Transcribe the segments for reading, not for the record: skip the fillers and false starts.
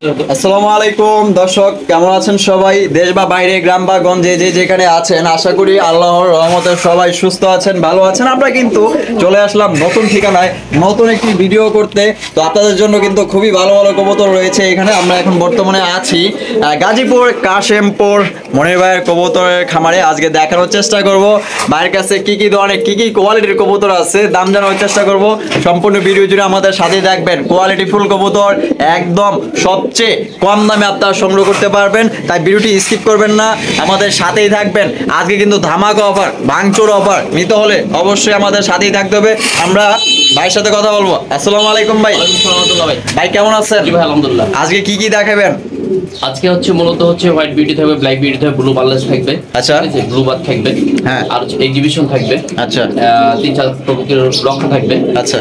আসসালামু আলাইকুম দর্শক, কেমন আছেন সবাই? দেশ বা বাইরে, গ্রাম বা গঞ্জে যে যেখানে আছেন, আশা করি আল্লাহর রহমতে সবাই সুস্থ আছেন, ভালো আছেন। আমরা কিন্তু চলে আসলাম নতুন ঠিকানায় নতুন একটি ভিডিও করতে। তো আপনাদের জন্য কিন্তু খুবই ভালো ভালো কবুতর রয়েছে এখানে। আমরা এখন বর্তমানে আছি গাজীপুর কাশেমপুর মনির ভাইয়ের কবুতরের খামারে। আজকে দেখানোর চেষ্টা করব ভাইয়ের কাছে কি কি ধরনের কি কি কোয়ালিটির কবুতর আছে, দাম জানানোর চেষ্টা করব। সম্পূর্ণ ভিডিও জুড়ে আমাদের সাথে থাকবেন। কোয়ালিটি ফুল কবুতর একদম সবচেয়ে কম দামে আপনারা সংগ্রহ করতে পারবেন, তাই ভিডিওটি স্কিপ করবেন না, আমাদের সাথেই থাকবেন। আজকে কিন্তু ধামাকা অফার, ভাঙচুর অফার নিতে হলে অবশ্যই আমাদের সাথেই থাকতে হবে। আমরা ভাইয়ের সাথে কথা বলবো। আসসালামু আলাইকুম ভাই। ভাই কেমন আছেন? ভাই আলহামদুলিল্লাহ। আজকে কি কি দেখাবেন? আজকে মূলত হোয়াইট বিউটি থাকবে, ব্ল্যাক বিউটি থাকবে, ব্লু বার্লেস থাকবে, আচ্ছা, ব্লু বাদ থাকবে, হ্যাঁ, আর এক্সিবিশন থাকবে, আচ্ছা, 3-4 প্রকৃতির রক্ষা থাকবে, আচ্ছা,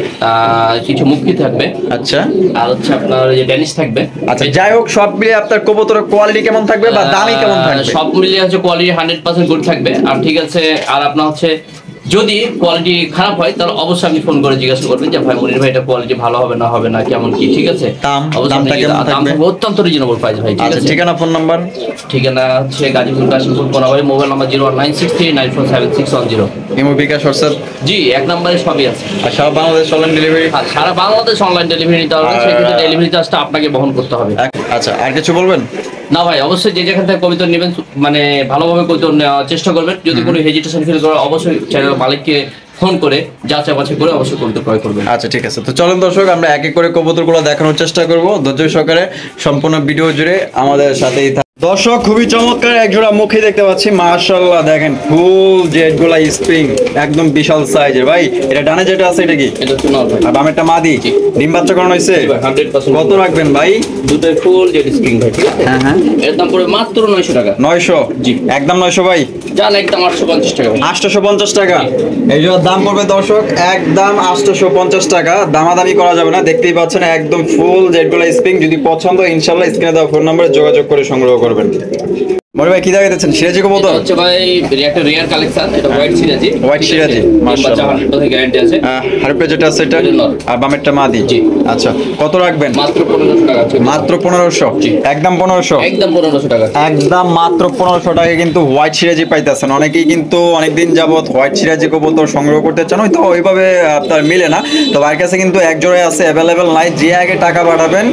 কিছু মুক্তি থাকবে, আচ্ছা, আর আপনার যে ড্যানিশ থাকবে। আচ্ছা, যাই হোক সব মিলিয়ে আপনার কবুতরের কোয়ালিটি কেমন থাকবে বা দামই কেমন থাকবে? সব মিলিয়ে কোয়ালিটি 100% গুড থাকবে। আর ঠিক আছে, আর আপনার যদি কোয়ালিটি খারাপ হয় তাহলে অবশ্যই আপনি ফোন করে জিজ্ঞাসা করবেন যে ভাই মনির ভাই এটা কোয়ালিটি ভালো হবে না হবে না কেমন কি, ঠিক আছে? দাম অত্যন্ত রিজনেবল প্রাইস ভাই, ঠিক আছে? ঠিকানা, ফোন নাম্বার? ঠিকানা Gazipur Kashimpur Konabari, mobile number 01963947610। Imo bKash WhatsApp? জি, এক নম্বরে সবই আছে। আর সারা বাংলাদেশ অনলাইন ডেলিভারি? সারা বাংলাদেশ অনলাইন ডেলিভারি নিতে হবে, সেক্ষেত্রে ডেলিভারি চার্জটা আপনাকে বহন করতে হবে। আচ্ছা, আর কিছু বলবেন? না ভাই, অবশ্যই যে যেখান থেকে কবিতা নেবেন মানে ভালোভাবে কবিতা নেওয়ার চেষ্টা করবেন। যদি কোনো হেজিটেশন ফিল করে অবশ্যই চ্যানেল মালিককে ফোন করে যাচাই বাছাই করে অবশ্যই কবিতা ক্রয় করবেন। আচ্ছা, ঠিক আছে। তো চলুন দর্শক, আমরা এক এক করে কবুতরগুলো দেখানোর চেষ্টা করব। ধৈর্য সহকারে সম্পূর্ণ ভিডিও জুড়ে আমাদের সাথেই দর্শক, খুবই চমৎকার এক জোড়া মুখে দেখতে পাচ্ছি, মাশাআল্লাহ। দেখেন ফুল জেড গোলা স্প্রিং, একদম বিশাল সাইজের। ভাই এটা ডানে যেটা আছে এটা কি? এটা হচ্ছে নর ভাই। আর বামেরটা মাদি? ডিম বাচ্চা করানো হয়েছে? 100%। কত রাখবেন ভাই? দুটোই ফুল জেড স্প্রিং ভাই, ঠিক আছে? হ্যাঁ হ্যাঁ। এর দাম পড়বে মাত্র 900 টাকা। 900? জি, একদম 900 ভাই। জান একদম 850 টাকা। 850 টাকা এই জোড়ার দাম পড়বে দর্শক, একদম 850 টাকা। দামাদামি করা যাবে না, দেখতেই পাচ্ছেন একদম ফুল জেড গোলা স্প্রিং। যদি পছন্দ ইনশাআল্লাহ স্ক্রিনে দেওয়া ফোন নম্বরে যোগাযোগ করে সংগ্রহ করবেন। মনির ভাই কি দেখাচ্ছেন? সিরাজি কবুতর হচ্ছে ভাই, একটা রিয়ার কালেকশন। এটা হোয়াইট সিরাজি। হোয়াইট সিরাজি, মাশাআল্লাহ। 100% গ্যারান্টি আছে। হারপে যেটা আছে এটা, আর বামেরটা মাদি? জি। আচ্ছা, কত রাখবেন? মাত্র 1500 টাকা। মাত্র 1500? একদম 1500? একদম 1500 টাকা। একদম মাত্র 1500 টাকায় কিন্তু হোয়াইট সিরাজি পাইতেছেন। অনেকেই কিন্তু অনেকদিন যাবত হোয়াইট সিরাজি কবুতর সংগ্রহ করতে চান, হয়তো ওইভাবে আপনার মিলে না। তো ভাইয়ের কাছে কিন্তু এক জোড়ায় আছে, অ্যাভেলেবেল নাই। যে আগে টাকা পাঠাবেন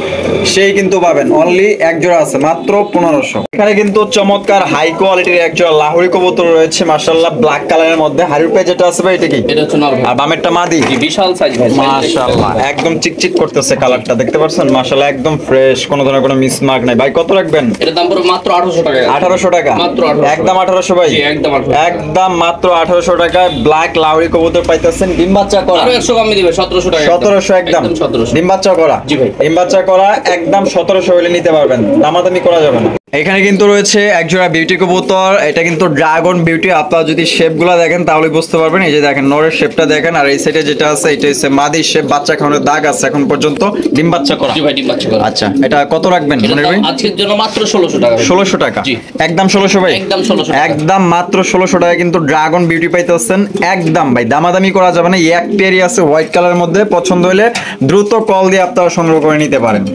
সেই কিন্তু পাবেন। অনলি এক জোড়া আছে, মাত্র 1500। এখানে কিন্তু চমৎকার হাই কোয়ালিটির এক জোড়া লাহোরি কবুতর রয়েছে, মাশাআল্লাহ, ব্ল্যাক কালারের মধ্যে। হারুপে যেটা আছে ভাই এটা কি? এটা হচ্ছে নর। আর বামেরটা মাদি? বিশাল সাইজ ভাই, মাশাআল্লাহ, একদম চিকচিক করতেছে কালারটা, দেখতে পাচ্ছেন? মাশাআল্লাহ, একদম ফ্রেশ, কোনো ধরনের কোনো মিসমার্ক নাই। ভাই কত রাখবেন? এর দাম পড়বে মাত্র 1800 টাকা। 1800 টাকা? মাত্র 1800। একদম 1800 ভাই? জি, একদম 1800। একদম মাত্র 1800 টাকায় ব্ল্যাক লাহোরি কবুতর পাইতেছেন। ডিম বাচ্চা করা? আরো 100 কমে দিবে, 1700 টাকা। 1700? একদম 1700। ডিম বাচ্চা করা? জি ভাই। ডিম বাচ্চা করা একদম 1700 হলে নিতে পারবেন, দামাদামি করা যাবে না। এখানে কিন্তু রয়েছে একজোড়া বিউটি কবুতর। এটা কিন্তু ড্রাগন বিউটি। আপনারা যদি শেপগুলো দেখেন তাহলে বুঝতে পারবেন। এই যে দেখেন নরের শেপটা দেখেন, আর এই সাইডে যেটা আছে এটা হচ্ছে মাদি শেপ। বাচ্চা খাওয়ানোর দাগ আছে এখন পর্যন্ত। ডিম বাচ্চা করা? জি ভাই, ডিম বাচ্চা করা। আচ্ছা, এটা কত রাখবেন মনির ভাই? আজকের জন্য মাত্র 1600 টাকা। 1600 টাকা? জি, একদম 1600 ভাই? একদম 1600 টাকা। একদম মাত্র 1600 টাকা কিন্তু ড্রাগন বিউটি পাইতেছেন। একদম ভাই দামাদামি করা যাবে না। এক পেয়ারই আছে হোয়াইট কালারের মধ্যে, পছন্দ হলে দ্রুত কল দিয়ে আপনারা সংগ্রহ করে নিতে পারেন।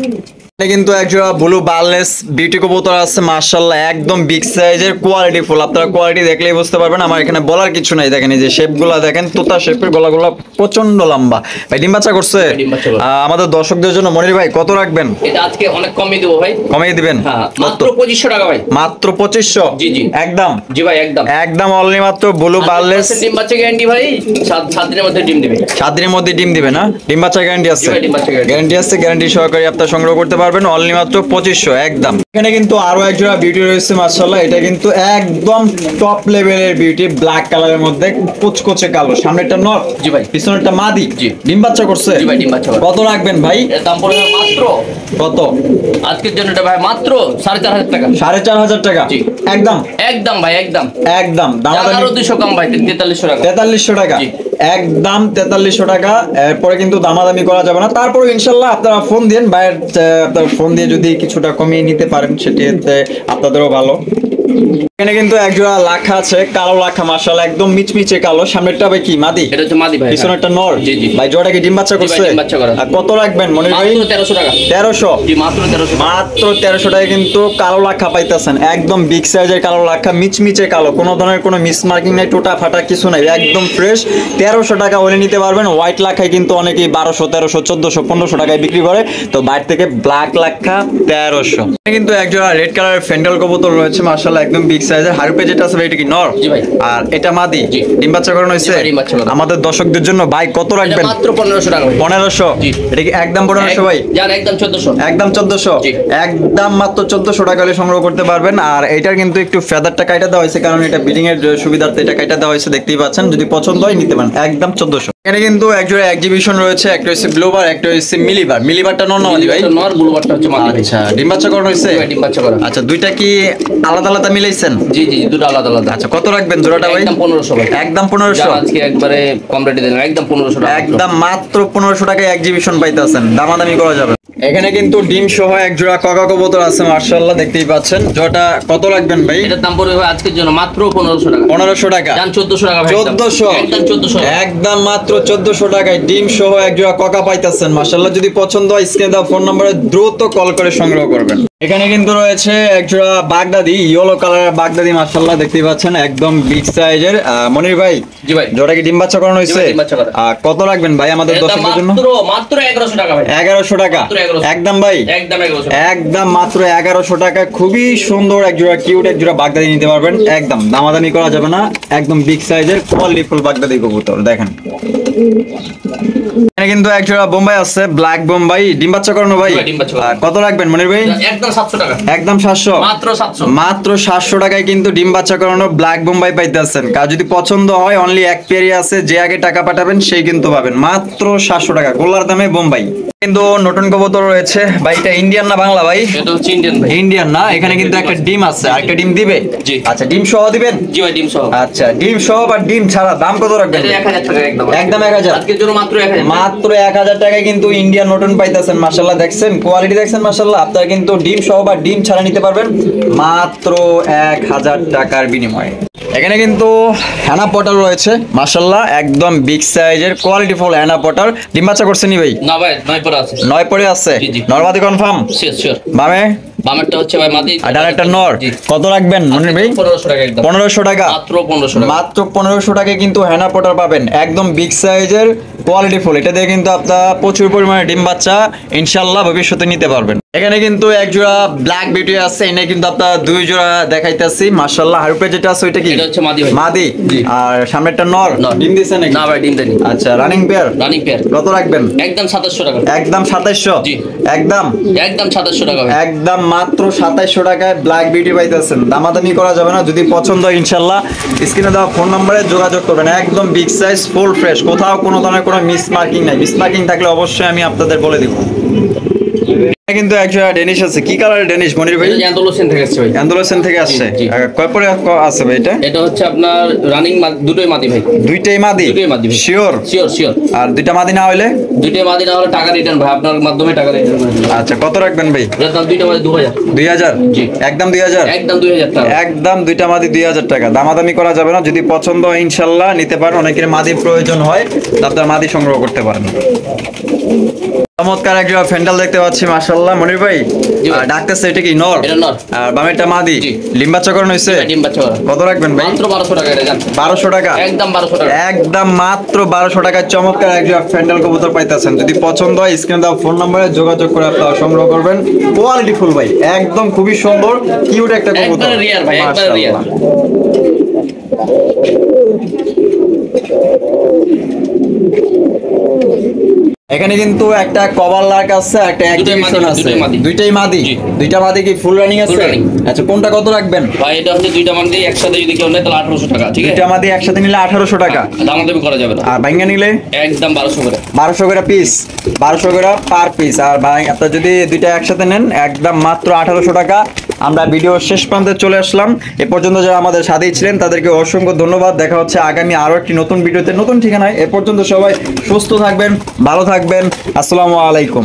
কিন্তু একজোড়া ব্লু বার্লেস বিউটি কবুতর আছে, মাশাআল্লাহ, একদম বিগ সাইজের, কোয়ালিটি ফুল। আপনারা কোয়ালিটি দেখলেই বুঝতে পারবেন, আমার এখানে বলার কিছু নাই। দেখেন এই যে শেপগুলো দেখেন, তোতা শেপের, গলাগুলো প্রচন্ড লম্বা। ভাই ডিম বাচ্চা করছে? আমাদের দর্শকদের জন্য মনির ভাই কত রাখবেন? এটা আজকে অনেক কমিয়ে দেবো ভাই। কমিয়ে দিবেন? হ্যাঁ, মাত্র 2500 টাকা ভাই। মাত্র 2500? জি জি, একদম? জি ভাই, একদম একদম অনলি মাত্র ব্লু বার্লেস। ডিম বাচ্চা গ্যারান্টি ভাই, 7 দিনের মধ্যে ডিম দিবে। 7 দিনের মধ্যে ডিম দিবে না? ডিম বাচ্চা গ্যারান্টি আছে? গ্যারান্টি আছে, গ্যারান্টি সহকারে আপনারা সংগ্রহ করতে পারবেন। অনলি মাত্র 2500 একদম। এখানে কিন্তু আরো এক জোড়া বিউটি রয়েছে, মাশাআল্লাহ। এটা কিন্তু একদম টপ লেভেলের বিউটি, ব্ল্যাক কালারের মধ্যে, কুচকুচে কালো। সামনেরটা নর? জি ভাই। পিছনেরটা মাদি? জি। ডিম বাচ্চা করছে? জি ভাই, ডিম বাচ্চা। কত রাখবেন ভাই? এর দাম পড়বে মাত্র কত আজকের জন্য? এটা ভাই মাত্র 4500 টাকা। 4500 টাকা? জি, একদম? একদম ভাই, একদম একদম। দাম আরো 200 কম ভাই, 4300 টাকা। 4300 টাকা? জি, একদম 4300 টাকা। এরপরে কিন্তু দামাদামি করা যাবে না। তারপরে ইনশাল্লাহ আপনারা ফোন দিন, বাইরের আপনার ফোন দিয়ে যদি কিছুটা কমিয়ে নিতে পারেন সেটি আপনাদেরও ভালো। এখানে কিন্তু এক জোড়া লাখা আছে, কালো লাখা মাশাআল্লাহ একদম মিচমিচে কালো। সামনেরটা ভাই কি মাদি? এটা হচ্ছে মাদি ভাই। পিছনেরটা নর। জি জি ভাই জোড়াটা কি ডিম বাচ্চা করছে? ডিম বাচ্চা করা। আর কত রাখবেন মনির ভাই? মাত্র 1300 টাকা। 1300? জি মাত্র 1300। মাত্র 1300 টাকায় কিন্তু কালো লাখা পাইতেছেন, একদম বিগ সাইজের কালো লাখা, মিচমিচে কালো, কোনো ধরনের কোনো মিস মার্কিং নাই, টোটা ফাটা কিছু নাই, একদম ফ্রেশ। 1300 টাকা হলে নিতে পারবেন। হোয়াইট লাখায় কিন্তু অনেকেই 1200, 1300, 1400, 1500 টাকায় বিক্রি করে, তো বাইরে থেকে ব্ল্যাক লাখা 1300। কিন্তু একজোড়া রেড কালারের ফেন্ডাল কবুতর রয়েছে মাশাআল্লাহ একদম বিগ সাইজের। হারুপে যেটা আছে ভাই এটা কি নর? জি ভাই। আর এটা মাদি? জি। ডিম বাচ্চা করানো হয়েছে? জি ভাই, ডিম বাচ্চা করানো। আমাদের দর্শকদের জন্য ভাই কত রাখবেন? মাত্র 1500 টাকা ভাই। 1500? জি। এটা কি একদম 1500 ভাই? জান একদম 1400। একদম 1400? জি। একদম মাত্র 1400 টাকা হলে সংগ্রহ করতে পারবেন। আর এটার কিন্তু একটু ফেদারটা কাটা দেওয়া হয়েছে, কারণ এটা ব্রিডিং এর সুবিধার্থে এটা কাটা দেওয়া হয়েছে, দেখতেই পাচ্ছেন। যদি পছন্দ হয় নিতে পারেন, একদম 1400। এখানে কিন্তু একজোড়া এক্সিবিশন রয়েছে, একটা হচ্ছে ব্লুবার, একটা হচ্ছে মিলিবার। মিলিবারটা নর না মাদি ভাই? নর, ব্লুবারটা হচ্ছে মাদি ভাই। আচ্ছা, ডিম বাচ্চা করানো হয়েছে? জি ভাই, ডিম বাচ্চা করা। আচ্ছা, দুইটা কি আলাদা আলাদা মিলাইছেন? জি জি, দুটো আলাদা আলাদা। আচ্ছা, কত রাখবেন জোড়াটা ভাই? একদম 1500 ভাই। একদম 1500? আজকে একবারে কম রেটে দিলাম, একদম 1500 টাকা। একদম মাত্র 1500 টাকায় এক্সিবিশন পাইতেছেন, দামাদামি করা যাবে। এখানে কিন্তু ডিম সহ এক জোড়া কক কবুতর আছে মাশাআল্লাহ, দেখতেই পাচ্ছেন। জোড়াটা কত রাখবেন ভাই? এটার দাম পড়বে ভাই আজকের জন্য মাত্র 1500 টাকা। 1500 টাকা? জান 1400 টাকা ভাই। 1400? একদম 1400। একদম মাত্র 1400 টাকায় ডিম সহ এক জোড়া ককা পাইতেছেন মাশাআল্লাহ। যদি পছন্দ হয় স্ক্রিনে দেওয়া ফোন নম্বরে দ্রুত কল করে সংগ্রহ করবেন। এখানে কিন্তু রয়েছে এক জোড়া বাগদাদি, ইয়েলো কালারের বাগদাদি মাশাআল্লাহ, দেখতেই পাচ্ছেন একদম বিগ সাইজের। মনির ভাই, জি ভাই। জোড়া কি ডিম বাচ্চা করানো হয়েছে? ডিম বাচ্চা করা। কত রাখবেন ভাই আমাদের দর্শকদের জন্য? মাত্র 1100 টাকা ভাই। 1100 টাকা? মাত্র 1100। একদম ভাই? একদম 1100। একদম মাত্র 1100 টাকা। খুবই সুন্দর এক জোড়া কিউট এক জোড়া বাগদাদি নিতে পারবেন, একদম দামাদামি করা যাবে না। একদম বিগ সাইজের কোয়ালিটি ফুল বাগদাদি কবুতর দেখেন। এখানে কিন্তু এক জোড়া বোম্বাই আছে, ব্ল্যাক বোম্বাই, ডিম বাচ্চা করানো ভাই? ডিম বাচ্চা করানো। কত রাখবেন মনির ভাই? একদম 700 টাকা। একদম 700? মাত্র 700। মাত্র 700 টাকায় কিন্তু ডিম বাচ্চা করানো ব্ল্যাক বোম্বাই পাইতেছেন। কার যদি পছন্দ হয় অনলি এক পেয়ারই আছে, যে আগে টাকা পাঠাবেন সেই কিন্তু পাবেন মাত্র 700 টাকা, গোলার দামে বোম্বাই। কিন্তু নতুন কবুতর রয়েছে ভাই, এটা ইন্ডিয়ান না বাংলা ভাই? এটা হচ্ছে ইন্ডিয়ান ভাই। ইন্ডিয়ান না? এখানে কিন্তু একটা ডিম আছে, আর একটা ডিম দিবে? জি। আচ্ছা, ডিম সহ দিবেন? জি ভাই, ডিম সহ। আচ্ছা, ডিম সহ বা ডিম ছাড়া দাম কত রাখবেন? এটা 1000 টাকা একদম। একদম 1000? আজকের জন্য মাত্র 1000। মাত্র 1000 টাকায় কিন্তু ইন্ডিয়ান নতুন পাইতেছেন মাশাআল্লাহ। দেখছেন কোয়ালিটি, দেখছেন মাশাআল্লাহ। আপনারা কিন্তু ডিম সহ বা ডিম ছাড়া নিতে পারবেন মাত্র 1000 টাকার বিনিময়ে। এখানে কিন্তু হ্যানা পটার রয়েছে মাশাআল্লাহ, একদম বিগ সাইজের কোয়ালিটি ফুল হ্যানা পটার। ডিম বাচ্চা করছে নি ভাই? না ভাই, 9 পরে আছে। 9 পরে আছে? জি, জি। নরমাদি কনফার্ম? Sure sure. বামে? বামেরটা হচ্ছে ভাই মাদি, আর ডানেরটা নর। জি। কত রাখবেন মনির ভাই? 1500 টাকা একদম। 1500 টাকা? মাত্র 1500 টাকা। মাত্র 1500 টাকায় কিন্তু হ্যানা পটার পাবেন, একদম বিগ সাইজের কোয়ালিটি ফুল। এটা দিয়ে কিন্তু আপনারা প্রচুর পরিমাণে ডিম বাচ্চা ইনশাআল্লাহ ভবিষ্যতে নিতে পারবেন। এখানে কিন্তু এক জোড়া ব্ল্যাক বিউটি আছে, এনে কিন্তু আপনারা দুই জোড়া দেখাইতেছি মাশাআল্লাহ। হারুপে যেটা আছে ওইটা কি? এটা হচ্ছে মাদি ভাই। মাদি? জি। আর সামনেরটা নর? নর। ডিম দিছে নাকি? না ভাই, ডিম দেয়নি। আচ্ছা, রানিং পেয়ার? Running pair. কত রাখবেন? একদম 2700 টাকা। একদম 2700? জি। একদম? একদম 2700 টাকা ভাই। একদম মাত্র 2700 টাকায় ব্ল্যাক বিউটি পাইতেছেন, দামাদামি করা যাবে না। যদি পছন্দ হয় ইনশাআল্লাহ স্ক্রিনে দেওয়া ফোন নম্বরে যোগাযোগ করবেন। একদম বিগ সাইজ, ফুল ফ্রেশ, কোথাও কোনো ধরনের কোনো মিস মার্কিং নাই। মিস মার্কিং থাকলে অবশ্যই আমি আপনাদের বলে দিব। কিন্তু একজোড়া ডেনিশ আছে, কি কালারের ডেনিশ মনির ভাই? এটা আন্দোলন থেকে আসছে ভাই। আন্দোলন থেকে আসছে? জি। কয় পরে আছে ভাই এটা? এটা হচ্ছে আপনার রানিং দুটোই মাদি ভাই। দুইটাই মাদি? দুটোই মাদি ভাই। শিওর? Sure sure. আর দুইটা মাদি না হইলে? দুটোই মাদি না হলে টাকা রিটার্ন ভাই, আপনার মাধ্যমে টাকা রিটার্ন করে দিবেন। আচ্ছা, কত রাখবেন ভাই? এর দাম দুইটা মাদি 2000। 2000? জি। একদম 2000? একদম 2000 টাকা। একদম দুইটা মাদি 2000 টাকা, দামাদামি করা যাবে না। যদি পছন্দ হয় ইনশাআল্লাহ নিতে পারেন। অনেকের মাদির প্রয়োজন হয়, আপনার মাদি সংগ্রহ করতে পারেন। চমৎকার একটা ফেন্ডাল দেখতে পাচ্ছি মাশাআল্লাহ মনির ভাই। জি ভাই। ডাকতেছে এটা কি নর? এটা নর। আর বামেরটা মাদি? জি। ডিম বাচ্চা করানো হয়েছে? ডিম বাচ্চা করা। কত রাখবেন ভাই? মাত্র 1200 টাকা এটা জান। 1200 টাকা? একদম 1200 টাকা। একদম মাত্র 1200 টাকায় চমৎকার একটা ফেন্ডাল কবুতর পাইতেছেন। যদি পছন্দ হয় স্ক্রিনে দেওয়া ফোন নম্বরে যোগাযোগ করে আপনারা সংগ্রহ করবেন। কোয়ালিটি ফুল ভাই, একদম খুবই সুন্দর কিউট একটা কবুতর। একবারে রিয়ার ভাই, একবারে রিয়ার। এখানে কিন্তু একটা কভার লার্ক আছে, একটা এক্সিবিশন আছে। দুইটাই মাদি? দুইটা মাদি কি ফুল রানিং আছে? আচ্ছা, কোনটা কত রাখবেন ভাই? এটা হচ্ছে দুইটা মাদি একসাথে যদি কেউ নেয় তাহলে 1800 টাকা। ঠিক আছে? দুইটা মাদি একসাথে নিলে 1800 টাকা? দামাদামি করা যাবে না। আর ভাঙ্গা নিলে? একদম 1200 করে। 1200 করে পিস? 1200 করে পার পিস। আর আপনারা যদি দুইটা একসাথে নেন একদম মাত্র 1800 টাকা। আমরা ভিডিও শেষ প্রান্তে চলে আসলাম। এ পর্যন্ত যারা আমাদের সাথেই ছিলেন তাদেরকে অসংখ্য ধন্যবাদ। দেখা হচ্ছে আগামী আরো একটি নতুন ভিডিওতে, নতুন ঠিকানায়। এ পর্যন্ত সবাই সুস্থ থাকবেন, ভালো থাকবেন। আসসালামু আলাইকুম।